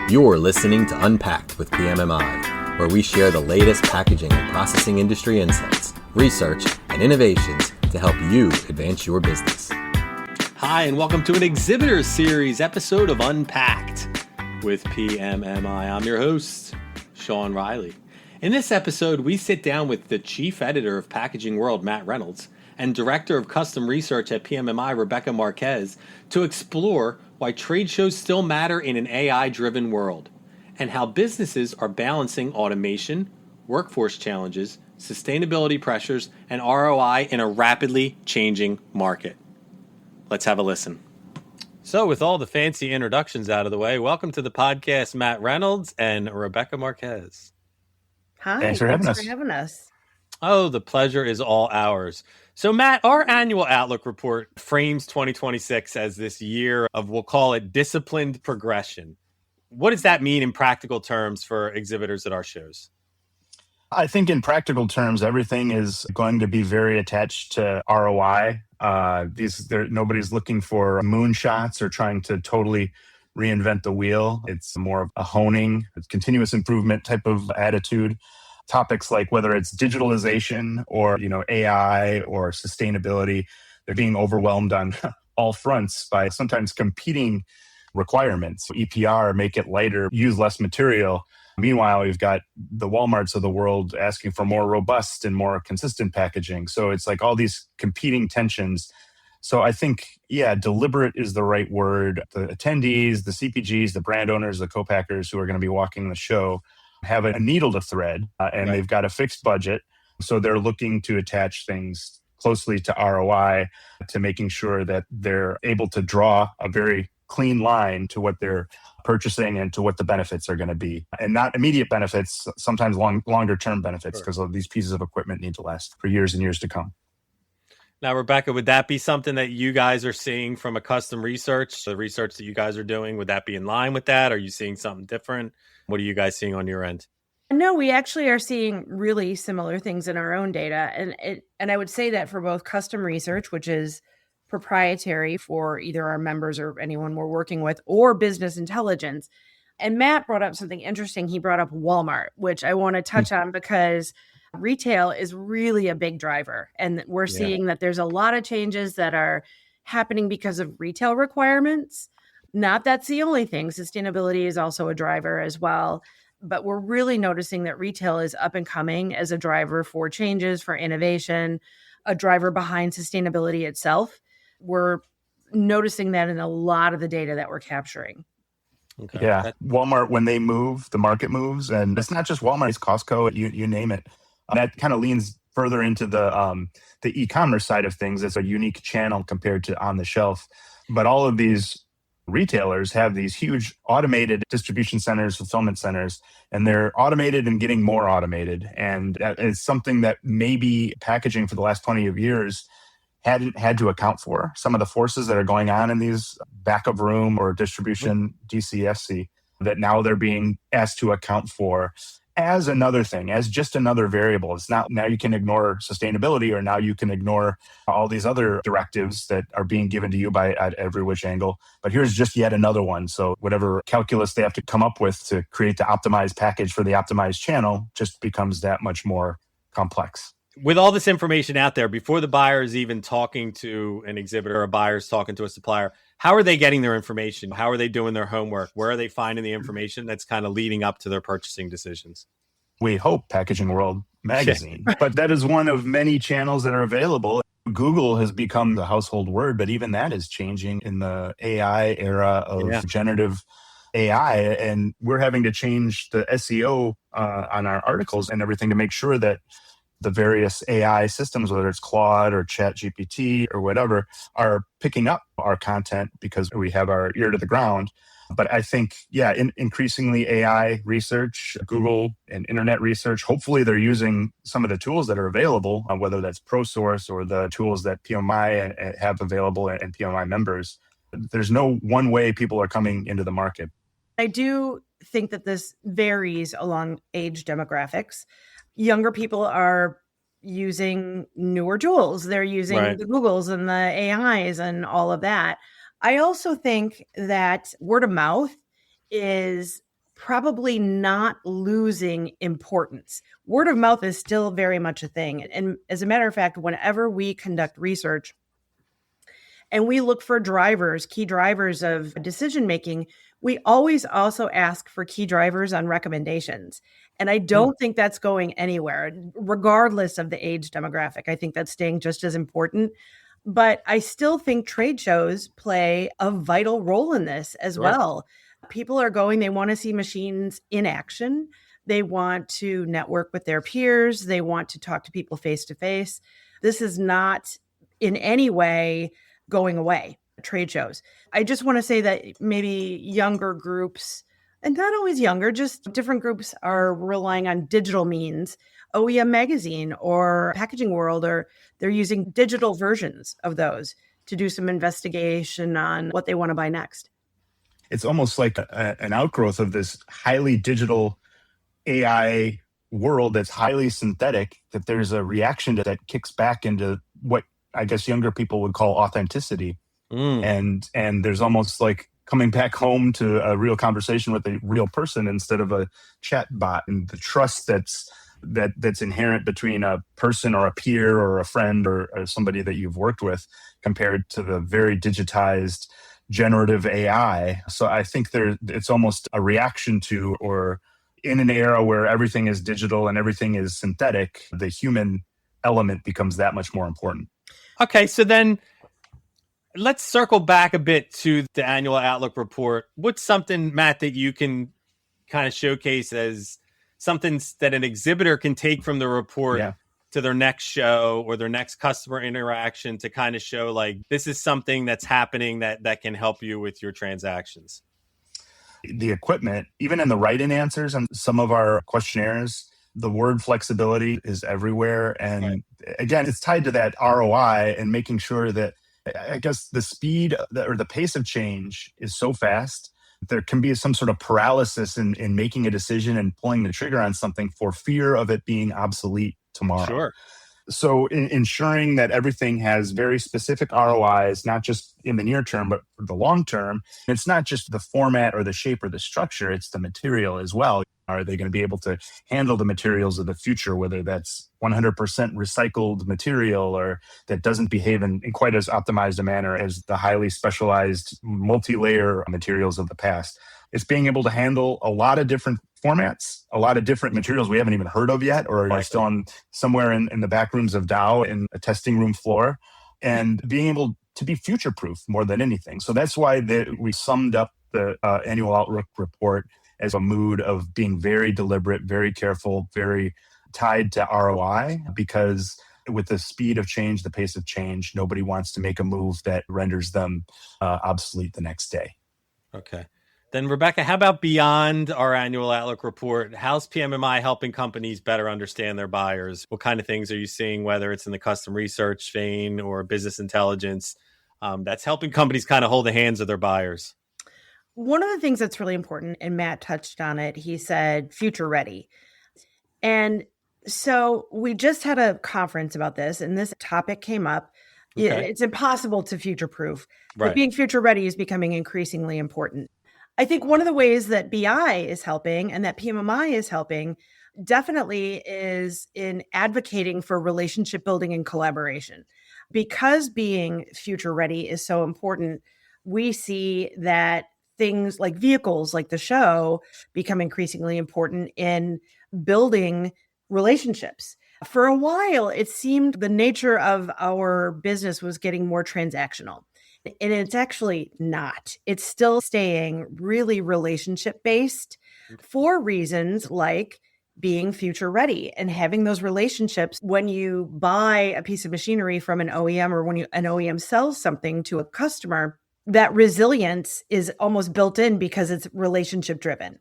You're listening to Unpacked with PMMI, where we share the latest packaging and processing industry insights, research, and innovations to help you advance your business. Hi, and welcome to an Exhibitor Series episode of Unpacked with PMMI. I'm your host, Sean Riley. In this episode, we sit down with the Chief Editor of Packaging World, Matt Reynolds, and Director of Custom Research at PMMI, Rebecca Marquez, to explore why trade shows still matter in an AI-driven world, and how businesses are balancing automation, workforce challenges, sustainability pressures, and ROI in a rapidly changing market. Let's have a listen. So with all the fancy introductions out of the way, welcome to the podcast, Matt Reynolds and Rebecca Marquez. Hi, thanks for having us. Oh, the pleasure is all ours. So, Matt, our annual Outlook report frames 2026 as this year of, we'll call it, disciplined progression. What does that mean in practical terms for exhibitors at our shows? I think in practical terms, everything is going to be very attached to ROI. Nobody's looking for moonshots or trying to totally reinvent the wheel. It's more of a honing, continuous improvement type of attitude. Topics like whether it's digitalization or AI or sustainability, they're being overwhelmed on all fronts by sometimes competing requirements. EPR, make it lighter, use less material. Meanwhile, we've got the Walmarts of the world asking for more robust and more consistent packaging. So it's like all these competing tensions. So I think, deliberate is the right word. The attendees, the CPGs, the brand owners, the co-packers who are going to be walking the show have a needle to thread, and They've got a fixed budget. So they're looking to attach things closely to ROI, to making sure that they're able to draw a very clean line to what they're purchasing and to what the benefits are going to be. And not immediate benefits, sometimes longer term benefits, because these pieces of equipment need to last for years and years to come. Now, Rebecca, would that be something that you guys are seeing from a custom research, the research that you guys are doing? Would that be in line with that? Are you seeing something different? What are you guys seeing on your end? No, we actually are seeing really similar things in our own data. And I would say that for both custom research, which is proprietary for either our members or anyone we're working with, or business intelligence. And Matt brought up something interesting. He brought up Walmart, which I want to touch on because retail is really a big driver. And we're seeing that there's a lot of changes that are happening because of retail requirements. Not that's the only thing. Sustainability is also a driver as well. But we're really noticing that retail is up and coming as a driver for changes, for innovation, a driver behind sustainability itself. We're noticing that in a lot of the data that we're capturing. Okay. Yeah. Walmart, when they move, the market moves. And it's not just Walmart, it's Costco, you name it. That kind of leans further into the e-commerce side of things. It's a unique channel compared to on the shelf. But all of these retailers have these huge automated distribution centers, fulfillment centers, and they're automated and getting more automated. And that is something that maybe packaging for the last 20 years hadn't had to account for. Some of the forces that are going on in these back of room or distribution DCFC that now they're being asked to account for as another thing, as just another variable. It's not now you can ignore sustainability, or now you can ignore all these other directives that are being given to you by at every which angle. But here's just yet another one. So whatever calculus they have to come up with to create the optimized package for the optimized channel just becomes that much more complex. With all this information out there, before the buyer is even talking to an exhibitor, or a buyer's talking to a supplier, how are they getting their information? How are they doing their homework? Where are they finding the information that's kind of leading up to their purchasing decisions? We hope Packaging World magazine, but that is one of many channels that are available. Google has become the household word, but even that is changing in the AI era of generative AI. And we're having to change the SEO on our articles and everything to make sure that the various AI systems, whether it's Claude or ChatGPT or whatever, are picking up our content because we have our ear to the ground. But I think, increasingly AI research, Google and internet research, hopefully they're using some of the tools that are available, whether that's ProSource or the tools that PMMI have available and PMMI members. There's no one way people are coming into the market. I do think that this varies along age demographics. Younger people are using newer tools. They're using the Googles and the AIs and all of that. I also think that word of mouth is probably not losing importance. Word of mouth is still very much a thing. And as a matter of fact, whenever we conduct research and we look for drivers, key drivers of decision making, we always also ask for key drivers on recommendations. And I don't think that's going anywhere, regardless of the age demographic. I think that's staying just as important. But I still think trade shows play a vital role in this as well. People are going, they want to see machines in action. They want to network with their peers. They want to talk to people face to face. This is not in any way going away, trade shows. I just want to say that maybe younger groups, and not always younger, just different groups are relying on digital means, OEM Magazine or Packaging World, or they're using digital versions of those to do some investigation on what they want to buy next. It's almost like an outgrowth of this highly digital AI world that's highly synthetic, that there's a reaction to that kicks back into what I guess younger people would call authenticity. And there's almost like coming back home to a real conversation with a real person instead of a chat bot, and the trust that's inherent between a person or a peer or a friend or somebody that you've worked with compared to the very digitized generative AI. So I think it's almost a reaction to, or in an era where everything is digital and everything is synthetic, the human element becomes that much more important. Okay, so then let's circle back a bit to the annual Outlook report. What's something, Matt, that you can kind of showcase as something that an exhibitor can take from the report to their next show or their next customer interaction to kind of show like this is something that's happening that can help you with your transactions? The equipment, even in the write-in answers on some of our questionnaires, the word flexibility is everywhere. And again, it's tied to that ROI and making sure that, I guess, the speed or the pace of change is so fast. There can be some sort of paralysis in making a decision and pulling the trigger on something for fear of it being obsolete tomorrow. Sure. So ensuring that everything has very specific ROIs, not just in the near term, but for the long term. It's not just the format or the shape or the structure, it's the material as well. Are they going to be able to handle the materials of the future, whether that's 100% recycled material or that doesn't behave in quite as optimized a manner as the highly specialized multi-layer materials of the past? It's being able to handle a lot of different formats, a lot of different materials we haven't even heard of yet, or are still somewhere in the back rooms of Dow in a testing room floor, and being able to be future-proof more than anything. So that's why we summed up the annual Outlook report as a mood of being very deliberate, very careful, very tied to ROI, because with the speed of change, the pace of change, nobody wants to make a move that renders them obsolete the next day. Okay. Then, Rebecca, how about beyond our annual Outlook report? How's PMMI helping companies better understand their buyers? What kind of things are you seeing, whether it's in the custom research vein or business intelligence, that's helping companies kind of hold the hands of their buyers? One of the things that's really important, and Matt touched on it, he said future ready. And so we just had a conference about this, and this topic came up. Okay. It's impossible to future-proof, but being future ready is becoming increasingly important. I think one of the ways that BI is helping and that PMMI is helping definitely is in advocating for relationship building and collaboration. Because being future ready is so important, we see that things like vehicles, like the show, become increasingly important in building relationships. For a while, it seemed the nature of our business was getting more transactional. And it's actually not. It's still staying really relationship based for reasons like being future ready and having those relationships. When you buy a piece of machinery from an OEM, or when an OEM sells something to a customer, that resilience is almost built in because it's relationship driven.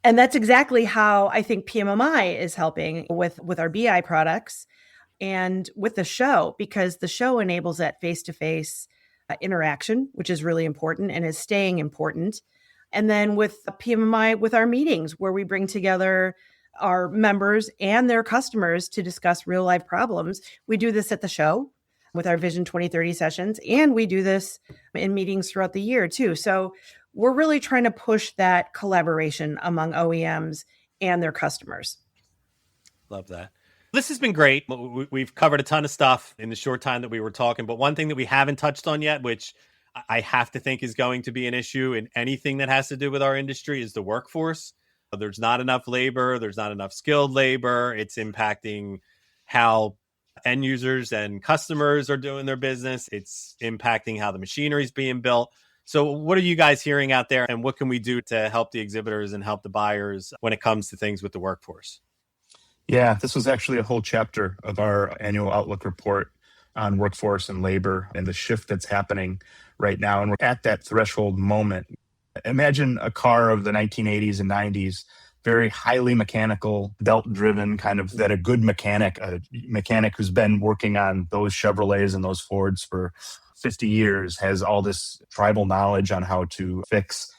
And that's exactly how I think PMMI is helping with our BI products and with the show, because the show enables that face-to-face interaction, which is really important and is staying important. And then with PMMI, with our meetings, where we bring together our members and their customers to discuss real life problems. We do this at the show with our Vision 2030 sessions, and we do this in meetings throughout the year too. So we're really trying to push that collaboration among OEMs and their customers. Love that. This has been great. We've covered a ton of stuff in the short time that we were talking, but one thing that we haven't touched on yet, which I have to think is going to be an issue in anything that has to do with our industry, is the workforce. There's not enough labor. There's not enough skilled labor. It's impacting how end users and customers are doing their business. It's impacting how the machinery is being built. So what are you guys hearing out there, and what can we do to help the exhibitors and help the buyers when it comes to things with the workforce? Yeah, this was actually a whole chapter of our annual Outlook report on workforce and labor and the shift that's happening right now. And we're at that threshold moment. Imagine a car of the 1980s and 90s, very highly mechanical, belt-driven, kind of that a good mechanic, a mechanic who's been working on those Chevrolets and those Fords for 50 years, has all this tribal knowledge on how to fix.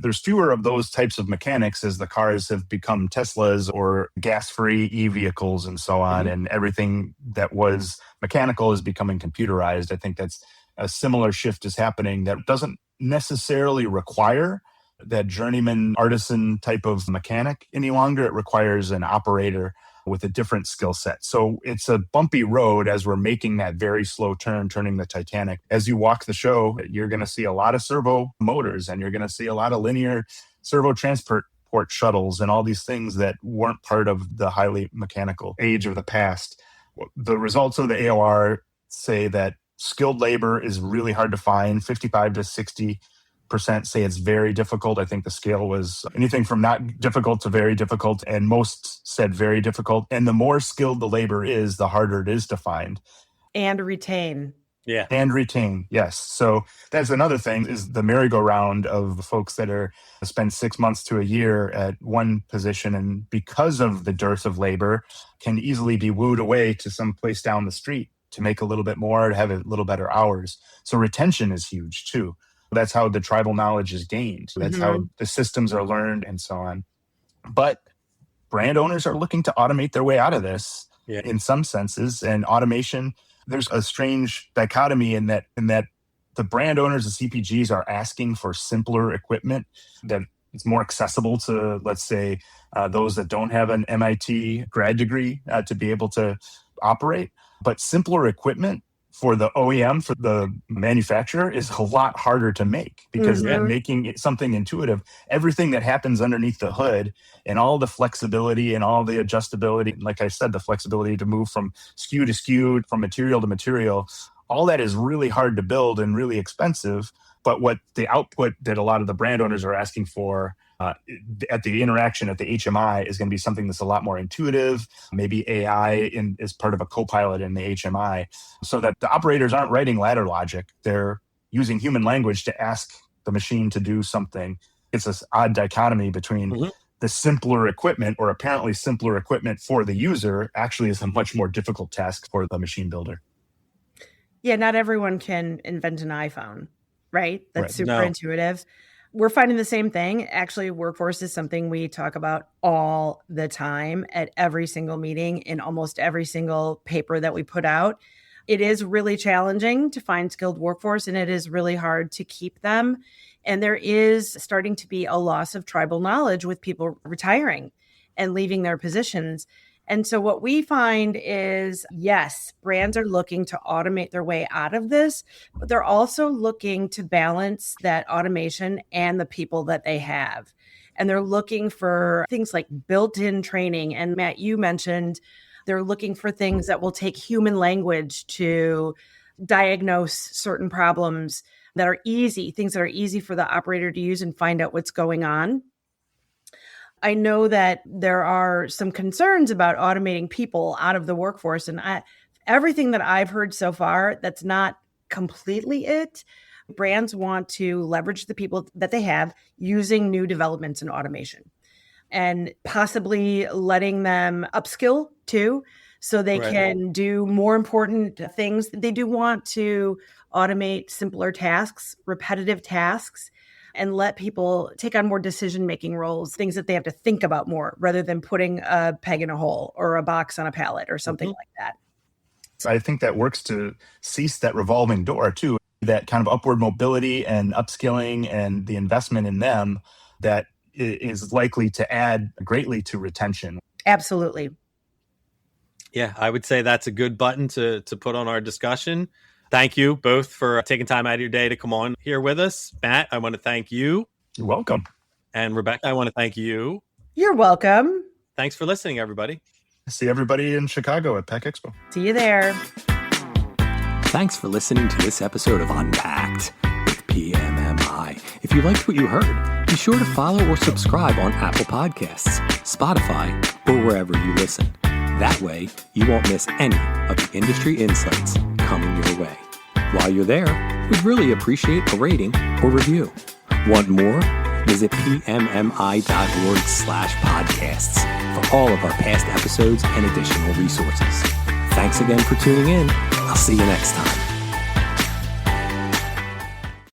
There's fewer of those types of mechanics as the cars have become Teslas or gas-free e-vehicles and so on, and everything that was mechanical is becoming computerized. I think that's a similar shift is happening that doesn't necessarily require that journeyman artisan type of mechanic any longer. It requires an operator with a different skill set. So it's a bumpy road as we're making that very slow turn, turning the Titanic. As you walk the show, you're going to see a lot of servo motors, and you're going to see a lot of linear servo transport shuttles and all these things that weren't part of the highly mechanical age of the past. The results of the AOR say that skilled labor is really hard to find. 55 to 60% say it's very difficult. I think the scale was anything from not difficult to very difficult, and most said very difficult. And the more skilled the labor is, the harder it is to find. And retain. Yeah. And retain, yes. So that's another thing, is the merry-go-round of the folks that are spend 6 months to a year at one position, and because of the dearth of labor, can easily be wooed away to some place down the street to make a little bit more, to have a little better hours. So retention is huge too. That's how the tribal knowledge is gained. That's how the systems are learned and so on. But brand owners are looking to automate their way out of this in some senses. And automation, there's a strange dichotomy in that the brand owners, the CPGs, are asking for simpler equipment that is more accessible to, let's say, those that don't have an MIT grad degree to be able to operate. But simpler equipment for the OEM, for the manufacturer, is a lot harder to make, because making it something intuitive, everything that happens underneath the hood and all the flexibility and all the adjustability, like I said, the flexibility to move from SKU to SKU, from material to material, all that is really hard to build and really expensive. But what the output that a lot of the brand owners are asking for at the interaction at the HMI is going to be something that's a lot more intuitive, maybe AI as part of a co-pilot in the HMI, so that the operators aren't writing ladder logic. They're using human language to ask the machine to do something. It's this odd dichotomy between the simpler equipment, or apparently simpler equipment for the user, actually is a much more difficult task for the machine builder. Yeah, not everyone can invent an iPhone, right? That's super intuitive. We're finding the same thing. Actually, workforce is something we talk about all the time at every single meeting, in almost every single paper that we put out. It is really challenging to find skilled workforce, and it is really hard to keep them. And there is starting to be a loss of tribal knowledge with people retiring and leaving their positions. And so what we find is, yes, brands are looking to automate their way out of this, but they're also looking to balance that automation and the people that they have. And they're looking for things like built-in training. And Matt, you mentioned they're looking for things that will take human language to diagnose certain problems that are easy, things that are easy for the operator to use and find out what's going on. I know that there are some concerns about automating people out of the workforce, and everything that I've heard so far, that's not completely it. Brands want to leverage the people that they have using new developments in automation, and possibly letting them upskill too, so they can do more important things. They do want to automate simpler tasks, repetitive tasks, and let people take on more decision-making roles, things that they have to think about more, rather than putting a peg in a hole or a box on a pallet or something like that. So I think that works to cease that revolving door too. that kind of upward mobility and upskilling and the investment in them that is likely to add greatly to retention. Absolutely. Yeah, I would say that's a good button to put on our discussion. Thank you both for taking time out of your day to come on here with us. Matt, I want to thank you. You're welcome. And Rebecca, I want to thank you. You're welcome. Thanks for listening, everybody. See everybody in Chicago at PAC Expo. See you there. Thanks for listening to this episode of Unpacked with PMMI. If you liked what you heard, be sure to follow or subscribe on Apple Podcasts, Spotify, or wherever you listen. That way, you won't miss any of the industry insights coming your way. While you're there, we'd really appreciate a rating or review. Want more? Visit pmmi.org/podcasts for all of our past episodes and additional resources. Thanks again for tuning in. I'll see you next time.